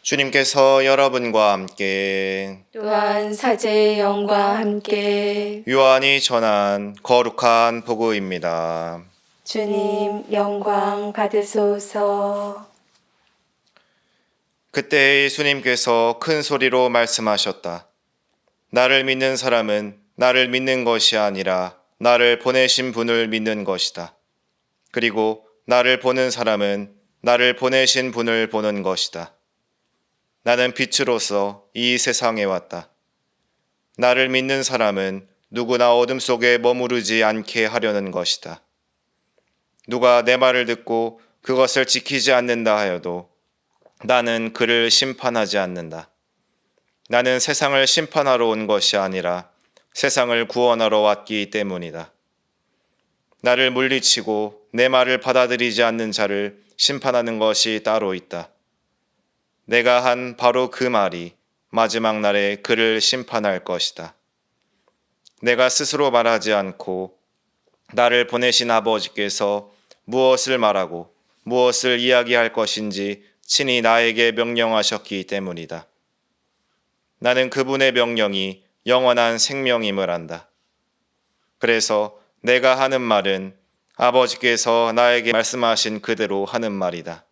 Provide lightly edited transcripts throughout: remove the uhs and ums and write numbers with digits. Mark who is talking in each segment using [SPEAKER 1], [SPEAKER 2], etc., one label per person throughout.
[SPEAKER 1] 주님께서 여러분과 함께
[SPEAKER 2] 또한 사제의 영과 함께
[SPEAKER 1] 요한이 전한 거룩한 복음입니다.
[SPEAKER 2] 주님 영광 받으소서.
[SPEAKER 1] 그때 예수님께서 큰 소리로 말씀하셨다. 나를 믿는 사람은 나를 믿는 것이 아니라 나를 보내신 분을 믿는 것이다. 그리고 나를 보는 사람은 나를 보내신 분을 보는 것이다. 나는 빛으로서 이 세상에 왔다. 나를 믿는 사람은 누구나 어둠 속에 머무르지 않게 하려는 것이다. 누가 내 말을 듣고 그것을 지키지 않는다 하여도 나는 그를 심판하지 않는다. 나는 세상을 심판하러 온 것이 아니라 세상을 구원하러 왔기 때문이다. 나를 물리치고 내 말을 받아들이지 않는 자를 심판하는 것이 따로 있다. 내가 한 바로 그 말이 마지막 날에 그를 심판할 것이다. 내가 스스로 말하지 않고 나를 보내신 아버지께서 무엇을 말하고 무엇을 이야기할 것인지 친히 나에게 명령하셨기 때문이다. 나는 그분의 명령이 영원한 생명임을 안다. 그래서 내가 하는 말은 아버지께서 나에게 말씀하신 그대로 하는 말이다.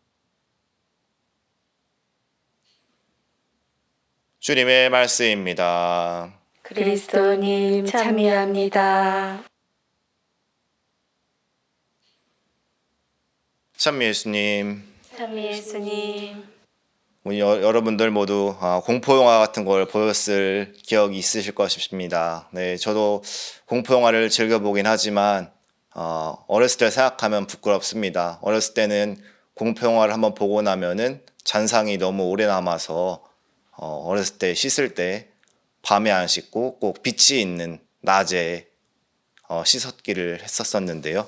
[SPEAKER 1] 주님의 말씀입니다.
[SPEAKER 2] 그리스도님 참여합니다.
[SPEAKER 1] 참 예수님,
[SPEAKER 2] 참 예수님.
[SPEAKER 1] 우리 여러분들 모두 공포영화 같은 걸 보셨을 기억이 있으실 것입니다. 네, 저도 공포영화를 즐겨보긴 하지만 어렸을 때 생각하면 부끄럽습니다. 어렸을 때는 공포영화를 한번 보고 나면은 잔상이 너무 오래 남아서 어렸을 때 씻을 때 밤에 안 씻고 꼭 빛이 있는 낮에 씻었기를 했었는데요.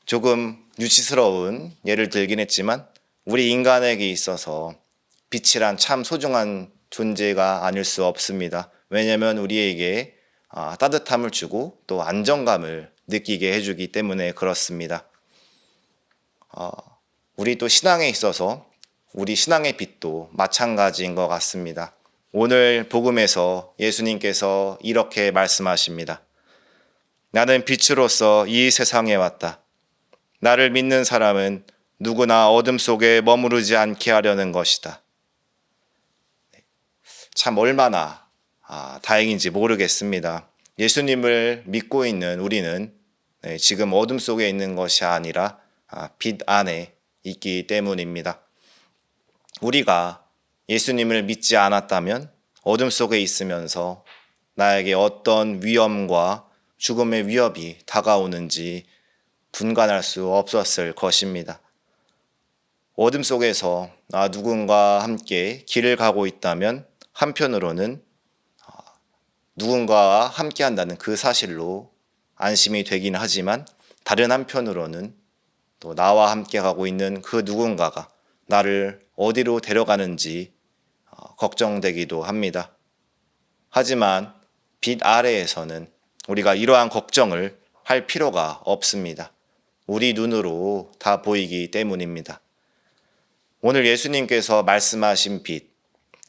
[SPEAKER 1] 조금 유치스러운 예를 들긴 했지만 우리 인간에게 있어서 빛이란 참 소중한 존재가 아닐 수 없습니다. 왜냐하면 우리에게 따뜻함을 주고 또 안정감을 느끼게 해주기 때문에 그렇습니다. 우리 또 신앙에 있어서 우리 신앙의 빛도 마찬가지인 것 같습니다. 오늘 복음에서 예수님께서 이렇게 말씀하십니다. 나는 빛으로서 이 세상에 왔다. 나를 믿는 사람은 누구나 어둠 속에 머무르지 않게 하려는 것이다. 참 얼마나 다행인지 모르겠습니다. 예수님을 믿고 있는 우리는 지금 어둠 속에 있는 것이 아니라 빛 안에 있기 때문입니다. 우리가 예수님을 믿지 않았다면 어둠 속에 있으면서 나에게 어떤 위험과 죽음의 위협이 다가오는지 분간할 수 없었을 것입니다. 어둠 속에서 누군가와 함께 길을 가고 있다면 한편으로는 누군가와 함께 한다는 그 사실로 안심이 되긴 하지만 다른 한편으로는 또 나와 함께 가고 있는 그 누군가가 나를 어디로 데려가는지 걱정되기도 합니다. 하지만 빛 아래에서는 우리가 이러한 걱정을 할 필요가 없습니다. 우리 눈으로 다 보이기 때문입니다. 오늘 예수님께서 말씀하신 빛,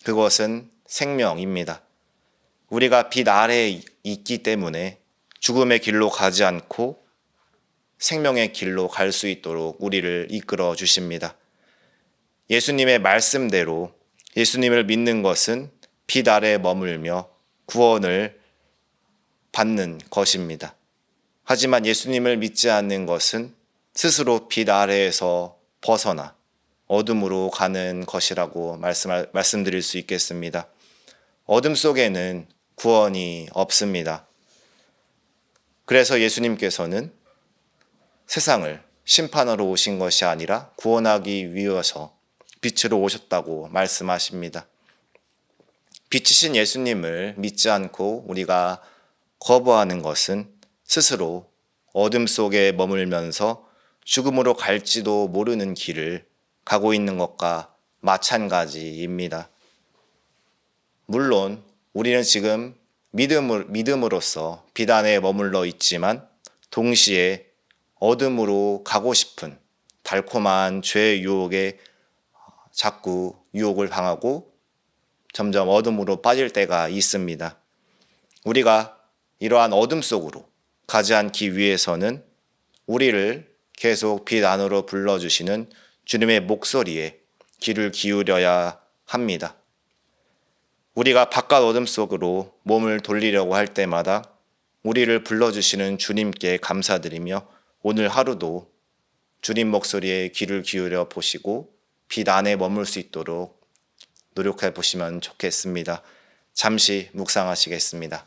[SPEAKER 1] 그것은 생명입니다. 우리가 빛 아래에 있기 때문에 죽음의 길로 가지 않고 생명의 길로 갈 수 있도록 우리를 이끌어 주십니다. 예수님의 말씀대로 예수님을 믿는 것은 빛 아래에 머물며 구원을 받는 것입니다. 하지만 예수님을 믿지 않는 것은 스스로 빛 아래에서 벗어나 어둠으로 가는 것이라고 말씀드릴 수 있겠습니다. 어둠 속에는 구원이 없습니다. 그래서 예수님께서는 세상을 심판하러 오신 것이 아니라 구원하기 위해서 빛으로 오셨다고 말씀하십니다. 빛이신 예수님을 믿지 않고 우리가 거부하는 것은 스스로 어둠 속에 머물면서 죽음으로 갈지도 모르는 길을 가고 있는 것과 마찬가지입니다. 물론 우리는 지금 믿음으로써 빛 안에 머물러 있지만 동시에 어둠으로 가고 싶은 달콤한 죄의 유혹에 자꾸 유혹을 당하고 점점 어둠으로 빠질 때가 있습니다. 우리가 이러한 어둠 속으로 가지 않기 위해서는 우리를 계속 빛 안으로 불러주시는 주님의 목소리에 귀를 기울여야 합니다. 우리가 바깥 어둠 속으로 몸을 돌리려고 할 때마다 우리를 불러주시는 주님께 감사드리며 오늘 하루도 주님 목소리에 귀를 기울여 보시고 빛 안에 머물 수 있도록 노력해 보시면 좋겠습니다. 잠시 묵상하시겠습니다.